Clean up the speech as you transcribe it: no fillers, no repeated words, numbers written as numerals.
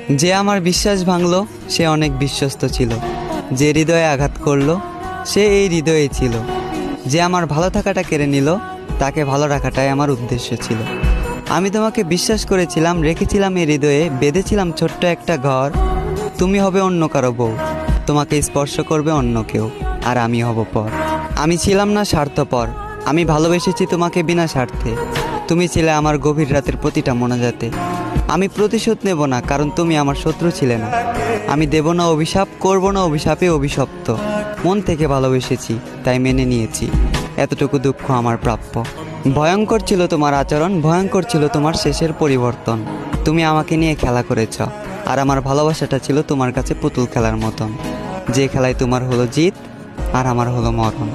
যে আমার বিশ্বাস ভাঙলো সে অনেক বিশ্বস্ত ছিল, যে হৃদয়ে আঘাত করলো সে এই হৃদয়ে ছিল। যে আমার ভালো থাকাটা কেড়ে নিল তাকে ভালো রাখাটাই আমার উদ্দেশ্য ছিল। আমি তোমাকে বিশ্বাস করেছিলাম, রেখেছিলাম এই হৃদয়ে, বেঁধেছিলাম ছোট্ট একটা ঘর। তুমি হবে অন্য কারো বউ, তোমাকে স্পর্শ করবে অন্য কেউ, আর আমি হব পর। আমি ছিলাম না স্বার্থপর, আমি ভালোবেসেছি তোমাকে বিনা স্বার্থে। তুমি ছিলে আমার গভীর রাতের প্রতিটা মোনাজাতে। আমি প্রতিশোধ নেব না, কারণ তুমি আমার শত্রু ছিলে না। আমি দেব না অভিশাপ, করব না অভিশাপে অভিশপ্ত। মন থেকে ভালোবেসেছি, তাই মেনে নিয়েছি। এতটুকু দুঃখ আমার প্রাপ্য। ভয়ঙ্কর ছিল তোমার আচরণ, ভয়ঙ্কর ছিল তোমার শেষের পরিবর্তন। তুমি আমাকে নিয়ে খেলা করেছ, আর আমার ভালোবাসাটা ছিল তোমার কাছে পুতুল খেলার মতন। যে খেলায় তোমার হলো জিত আর আমার হলো মরণ।